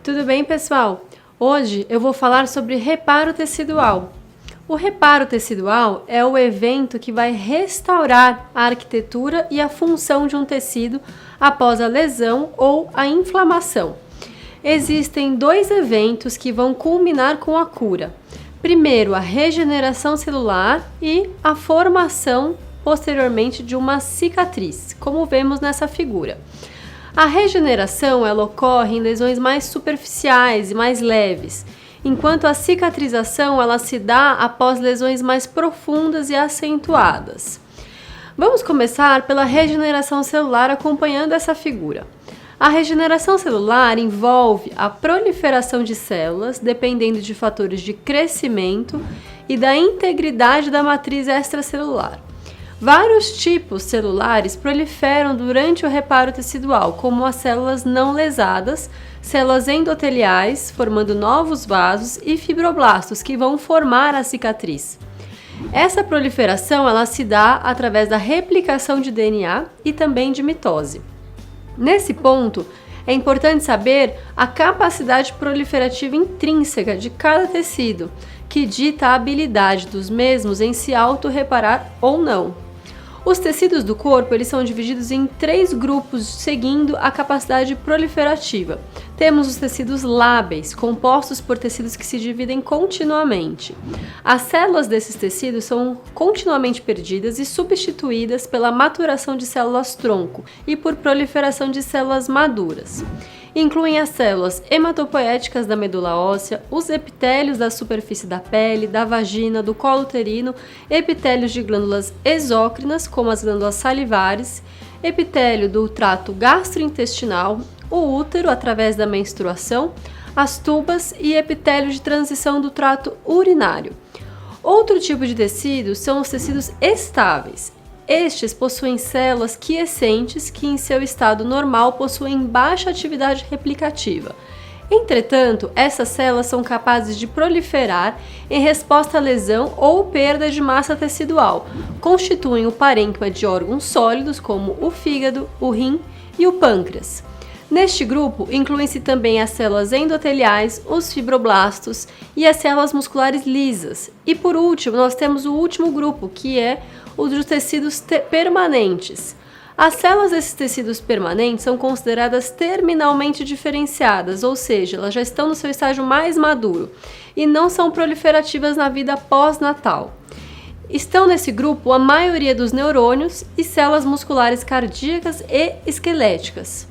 Tudo bem, pessoal? Hoje eu vou falar sobre reparo tecidual. O reparo tecidual é o evento que vai restaurar a arquitetura e a função de um tecido após a lesão ou a inflamação. Existem dois eventos que vão culminar com a cura. Primeiro, a regeneração celular e a formação posteriormente de uma cicatriz, como vemos nessa figura. A regeneração ela ocorre em lesões mais superficiais e mais leves, enquanto a cicatrização ela se dá após lesões mais profundas e acentuadas. Vamos começar pela regeneração celular acompanhando essa figura. A regeneração celular envolve a proliferação de células dependendo de fatores de crescimento e da integridade da matriz extracelular. Vários tipos celulares proliferam durante o reparo tecidual, como as células não lesadas, células endoteliais, formando novos vasos, e fibroblastos, que vão formar a cicatriz. Essa proliferação ela se dá através da replicação de DNA e também de mitose. Nesse ponto, é importante saber a capacidade proliferativa intrínseca de cada tecido, que dita a habilidade dos mesmos em se autorreparar ou não. Os tecidos do corpo eles são divididos em três grupos seguindo a capacidade proliferativa. Temos os tecidos lábeis, compostos por tecidos que se dividem continuamente. As células desses tecidos são continuamente perdidas e substituídas pela maturação de células-tronco e por proliferação de células maduras. Incluem as células hematopoéticas da medula óssea, os epitélios da superfície da pele, da vagina, do colo uterino, epitélios de glândulas exócrinas, como as glândulas salivares, epitélio do trato gastrointestinal, o útero através da menstruação, as tubas e epitélio de transição do trato urinário. Outro tipo de tecido são os tecidos estáveis. Estes possuem células quiescentes que, em seu estado normal, possuem baixa atividade replicativa. Entretanto, essas células são capazes de proliferar em resposta à lesão ou perda de massa tecidual. Constituem o parênquima de órgãos sólidos, como o fígado, o rim e o pâncreas. Neste grupo, incluem-se também as células endoteliais, os fibroblastos e as células musculares lisas. E por último, nós temos o último grupo, que é o dos tecidos permanentes. As células desses tecidos permanentes são consideradas terminalmente diferenciadas, ou seja, elas já estão no seu estágio mais maduro e não são proliferativas na vida pós-natal. Estão nesse grupo a maioria dos neurônios e células musculares cardíacas e esqueléticas.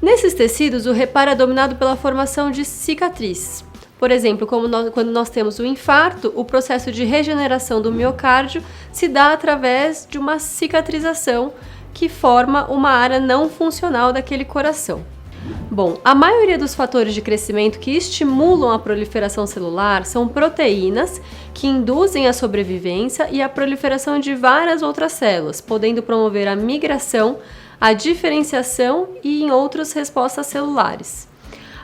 Nesses tecidos, o reparo é dominado pela formação de cicatrizes. Por exemplo, quando nós temos o infarto, o processo de regeneração do miocárdio se dá através de uma cicatrização que forma uma área não funcional daquele coração. Bom, a maioria dos fatores de crescimento que estimulam a proliferação celular são proteínas que induzem a sobrevivência e a proliferação de várias outras células, podendo promover a migração, a diferenciação e em outras respostas celulares.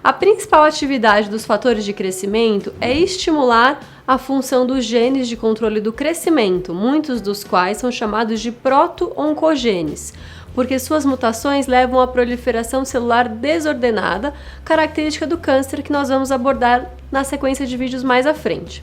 A principal atividade dos fatores de crescimento é estimular a função dos genes de controle do crescimento, muitos dos quais são chamados de proto-oncogenes, porque suas mutações levam à proliferação celular desordenada, característica do câncer que nós vamos abordar na sequência de vídeos mais à frente.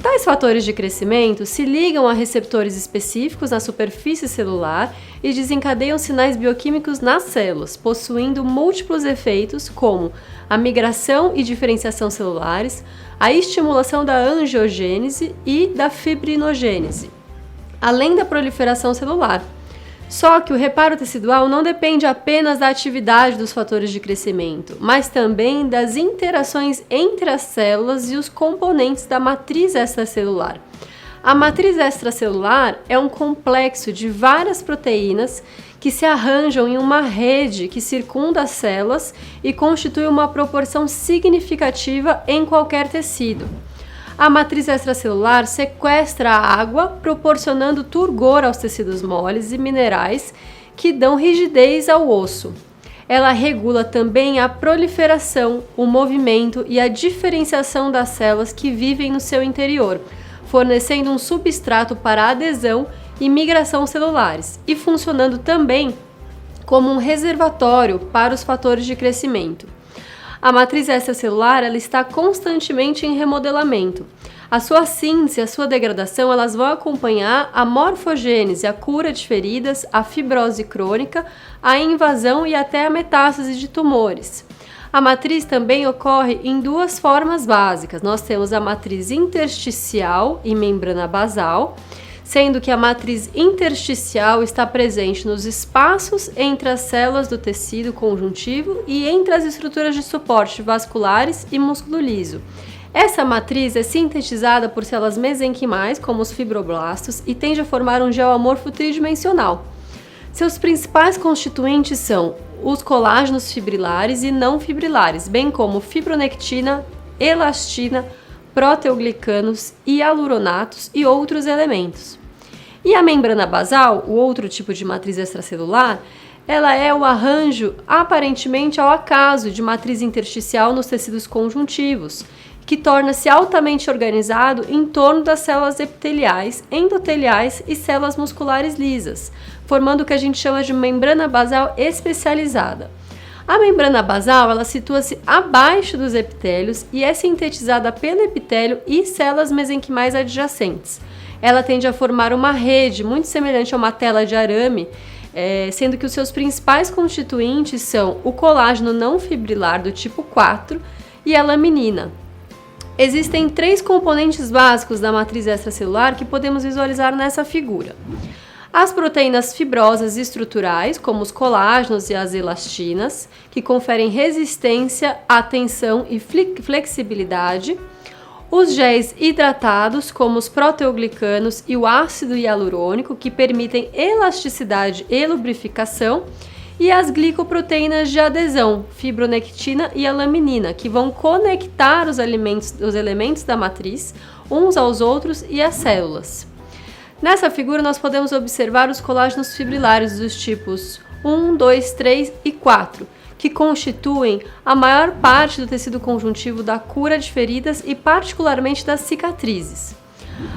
Tais fatores de crescimento se ligam a receptores específicos na superfície celular e desencadeiam sinais bioquímicos nas células, possuindo múltiplos efeitos como a migração e diferenciação celulares, a estimulação da angiogênese e da fibrinogênese, além da proliferação celular. Só que o reparo tecidual não depende apenas da atividade dos fatores de crescimento, mas também das interações entre as células e os componentes da matriz extracelular. A matriz extracelular é um complexo de várias proteínas que se arranjam em uma rede que circunda as células e constitui uma proporção significativa em qualquer tecido. A matriz extracelular sequestra a água, proporcionando turgor aos tecidos moles e minerais que dão rigidez ao osso. Ela regula também a proliferação, o movimento e a diferenciação das células que vivem no seu interior, fornecendo um substrato para adesão e migração celulares e funcionando também como um reservatório para os fatores de crescimento. A matriz extracelular ela está constantemente em remodelamento. A sua síntese, a sua degradação, elas vão acompanhar a morfogênese, a cura de feridas, a fibrose crônica, a invasão e até a metástase de tumores. A matriz também ocorre em duas formas básicas. Nós temos a matriz intersticial e membrana basal, sendo que a matriz intersticial está presente nos espaços entre as células do tecido conjuntivo e entre as estruturas de suporte vasculares e músculo liso. Essa matriz é sintetizada por células mesenquimais, como os fibroblastos, e tende a formar um gel amorfo tridimensional. Seus principais constituintes são os colágenos fibrilares e não fibrilares, bem como fibronectina, elastina, proteoglicanos, hialuronatos e outros elementos. E a membrana basal, o outro tipo de matriz extracelular, ela é o arranjo aparentemente ao acaso de matriz intersticial nos tecidos conjuntivos, que torna-se altamente organizado em torno das células epiteliais, endoteliais e células musculares lisas, formando o que a gente chama de membrana basal especializada. A membrana basal ela situa-se abaixo dos epitélios e é sintetizada pelo epitélio e células mesenquimais adjacentes. Ela tende a formar uma rede muito semelhante a uma tela de arame, sendo que os seus principais constituintes são o colágeno não fibrilar do tipo 4 e a laminina. Existem 3 componentes básicos da matriz extracelular que podemos visualizar nessa figura. As proteínas fibrosas estruturais, como os colágenos e as elastinas, que conferem resistência, atenção e flexibilidade. Os géis hidratados, como os proteoglicanos e o ácido hialurônico, que permitem elasticidade e lubrificação. E as glicoproteínas de adesão, fibronectina e a laminina, que vão conectar os elementos da matriz uns aos outros e às células. Nessa figura nós podemos observar os colágenos fibrilares dos tipos 1, 2, 3 e 4, que constituem a maior parte do tecido conjuntivo da cura de feridas e particularmente das cicatrizes.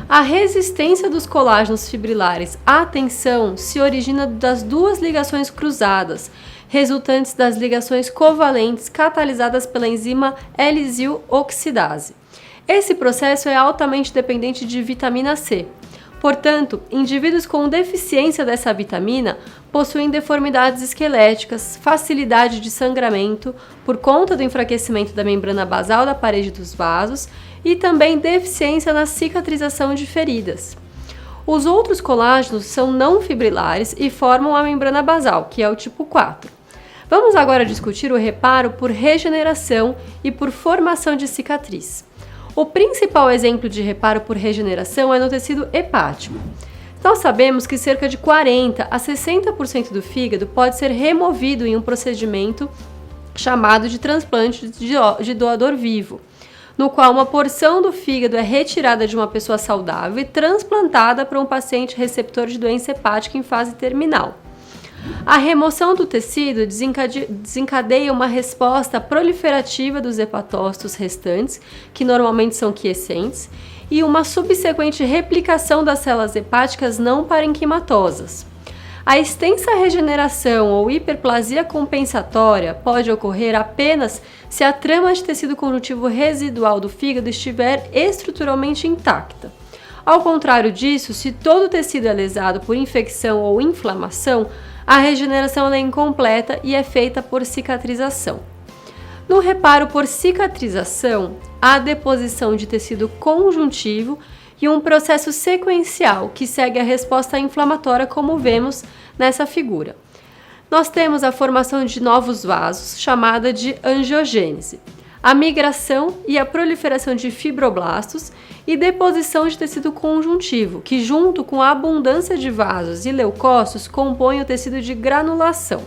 A resistência dos colágenos fibrilares à tensão se origina das duas ligações cruzadas, resultantes das ligações covalentes catalisadas pela enzima L-sil-oxidase. Esse processo é altamente dependente de vitamina C. Portanto, indivíduos com deficiência dessa vitamina possuem deformidades esqueléticas, facilidade de sangramento por conta do enfraquecimento da membrana basal da parede dos vasos e também deficiência na cicatrização de feridas. Os outros colágenos são não fibrilares e formam a membrana basal, que é o tipo 4. Vamos agora discutir o reparo por regeneração e por formação de cicatriz. O principal exemplo de reparo por regeneração é no tecido hepático. Nós sabemos que cerca de 40 a 60% do fígado pode ser removido em um procedimento chamado de transplante de doador vivo, no qual uma porção do fígado é retirada de uma pessoa saudável e transplantada para um paciente receptor de doença hepática em fase terminal. A remoção do tecido desencadeia uma resposta proliferativa dos hepatócitos restantes, que normalmente são quiescentes, e uma subsequente replicação das células hepáticas não parenquimatosas. A extensa regeneração ou hiperplasia compensatória pode ocorrer apenas se a trama de tecido conjuntivo residual do fígado estiver estruturalmente intacta. Ao contrário disso, se todo o tecido é lesado por infecção ou inflamação, a regeneração é incompleta e é feita por cicatrização. No reparo por cicatrização, há deposição de tecido conjuntivo e um processo sequencial que segue a resposta inflamatória, como vemos nessa figura. Nós temos a formação de novos vasos, chamada de angiogênese, a migração e a proliferação de fibroblastos e deposição de tecido conjuntivo, que junto com a abundância de vasos e leucócitos compõe o tecido de granulação.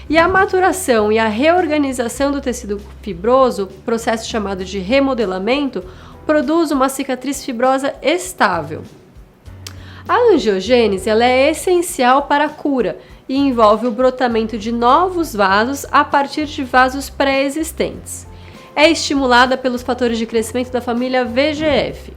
E a maturação e a reorganização do tecido fibroso, processo chamado de remodelamento, produz uma cicatriz fibrosa estável. A angiogênese ela é essencial para a cura e envolve o brotamento de novos vasos a partir de vasos pré-existentes. É estimulada pelos fatores de crescimento da família VEGF.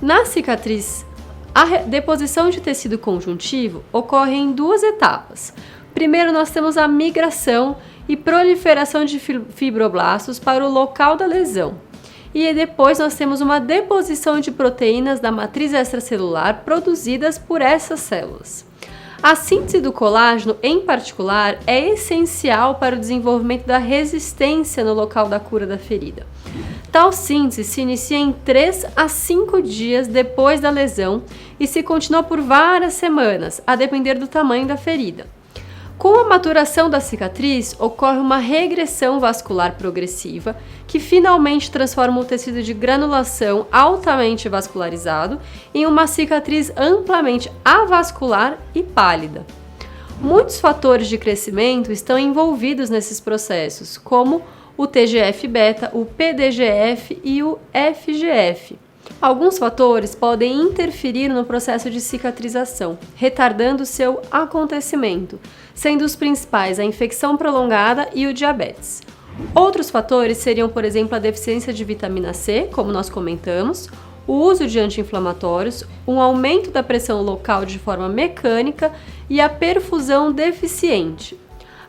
Na cicatriz, a deposição de tecido conjuntivo ocorre em duas etapas. Primeiro, nós temos a migração e proliferação de fibroblastos para o local da lesão. E depois nós temos uma deposição de proteínas da matriz extracelular produzidas por essas células. A síntese do colágeno, em particular, é essencial para o desenvolvimento da resistência no local da cura da ferida. Tal síntese se inicia em 3 a 5 dias depois da lesão e se continua por várias semanas, a depender do tamanho da ferida. Com a maturação da cicatriz, ocorre uma regressão vascular progressiva que finalmente transforma o tecido de granulação altamente vascularizado em uma cicatriz amplamente avascular e pálida. Muitos fatores de crescimento estão envolvidos nesses processos, como o TGF-beta, o PDGF e o FGF. Alguns fatores podem interferir no processo de cicatrização, retardando seu acontecimento, sendo os principais a infecção prolongada e o diabetes. Outros fatores seriam, por exemplo, a deficiência de vitamina C, como nós comentamos, o uso de anti-inflamatórios, um aumento da pressão local de forma mecânica e a perfusão deficiente.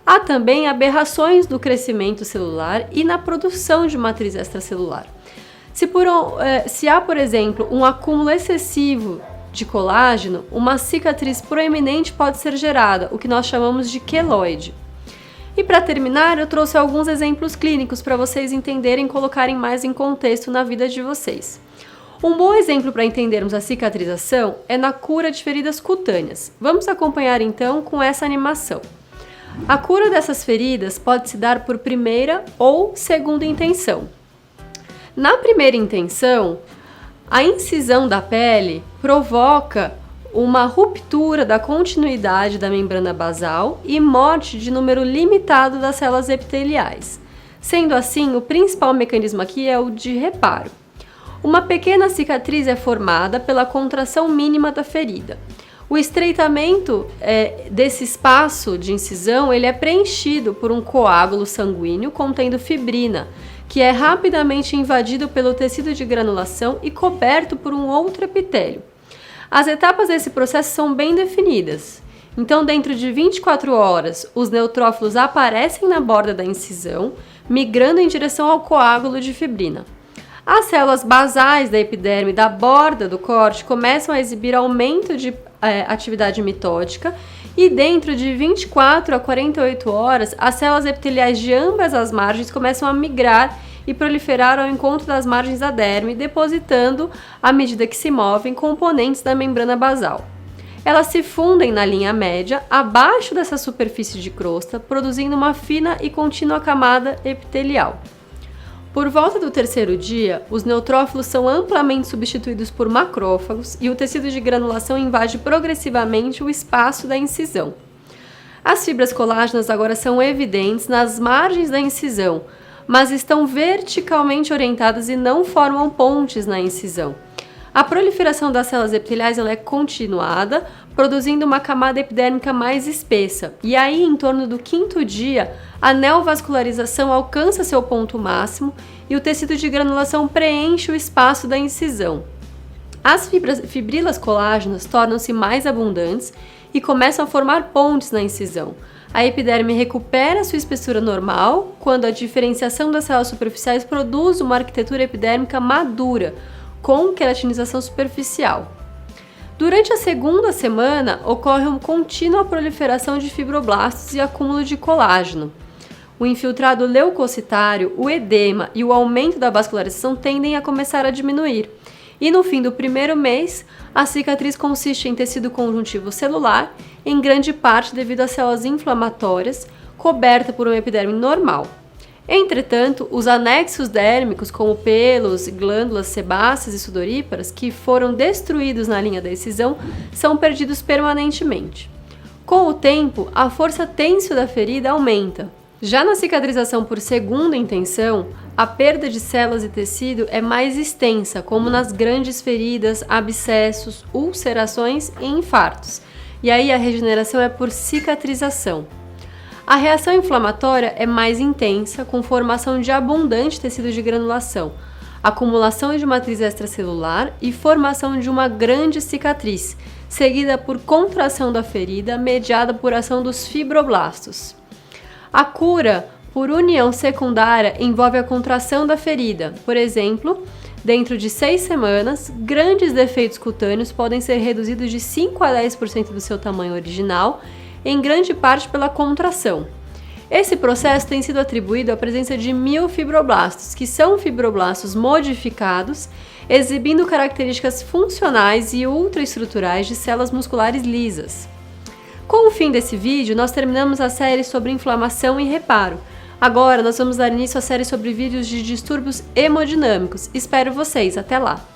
Há também aberrações do crescimento celular e na produção de matriz extracelular. Se há, por exemplo, um acúmulo excessivo de colágeno, uma cicatriz proeminente pode ser gerada, o que nós chamamos de queloide. E para terminar, eu trouxe alguns exemplos clínicos para vocês entenderem e colocarem mais em contexto na vida de vocês. Um bom exemplo para entendermos a cicatrização é na cura de feridas cutâneas. Vamos acompanhar então com essa animação. A cura dessas feridas pode se dar por primeira ou segunda intenção. Na primeira intenção, a incisão da pele provoca uma ruptura da continuidade da membrana basal e morte de número limitado das células epiteliais. Sendo assim, o principal mecanismo aqui é o de reparo. Uma pequena cicatriz é formada pela contração mínima da ferida. O estreitamento desse espaço de incisão ele é preenchido por um coágulo sanguíneo contendo fibrina, que é rapidamente invadido pelo tecido de granulação e coberto por um outro epitélio. As etapas desse processo são bem definidas. Então, dentro de 24 horas, os neutrófilos aparecem na borda da incisão, migrando em direção ao coágulo de fibrina. As células basais da epiderme da borda do corte começam a exibir aumento de atividade mitótica e dentro de 24 a 48 horas, as células epiteliais de ambas as margens começam a migrar e proliferar ao encontro das margens da derme, depositando, à medida que se movem, componentes da membrana basal. Elas se fundem na linha média, abaixo dessa superfície de crosta, produzindo uma fina e contínua camada epitelial. Por volta do terceiro dia, os neutrófilos são amplamente substituídos por macrófagos e o tecido de granulação invade progressivamente o espaço da incisão. As fibras colágenas agora são evidentes nas margens da incisão, mas estão verticalmente orientadas e não formam pontes na incisão. A proliferação das células epiteliais ela é continuada, produzindo uma camada epidérmica mais espessa. E aí, em torno do quinto dia, a neovascularização alcança seu ponto máximo e o tecido de granulação preenche o espaço da incisão. As fibrilas colágenas tornam-se mais abundantes e começam a formar pontes na incisão. A epiderme recupera sua espessura normal quando a diferenciação das células superficiais produz uma arquitetura epidérmica madura, com queratinização superficial. Durante a segunda semana, ocorre uma contínua proliferação de fibroblastos e acúmulo de colágeno. O infiltrado leucocitário, o edema e o aumento da vascularização tendem a começar a diminuir. E no fim do primeiro mês, a cicatriz consiste em tecido conjuntivo celular, em grande parte devido às células inflamatórias, coberta por uma epiderme normal. Entretanto, os anexos dérmicos, como pelos, glândulas sebáceas e sudoríparas, que foram destruídos na linha da incisão, são perdidos permanentemente. Com o tempo, a força tênsil da ferida aumenta. Já na cicatrização por segunda intenção, a perda de células e tecido é mais extensa, como nas grandes feridas, abscessos, ulcerações e infartos. E aí a regeneração é por cicatrização. A reação inflamatória é mais intensa, com formação de abundante tecido de granulação, acumulação de matriz extracelular e formação de uma grande cicatriz, seguida por contração da ferida mediada por ação dos fibroblastos. A cura por união secundária envolve a contração da ferida. Por exemplo, dentro de 6 semanas, grandes defeitos cutâneos podem ser reduzidos de 5 a 10% do seu tamanho original, em grande parte pela contração. Esse processo tem sido atribuído à presença de miofibroblastos, que são fibroblastos modificados, exibindo características funcionais e ultraestruturais de células musculares lisas. Com o fim desse vídeo, nós terminamos a série sobre inflamação e reparo. Agora nós vamos dar início à série sobre vídeos de distúrbios hemodinâmicos. Espero vocês, até lá!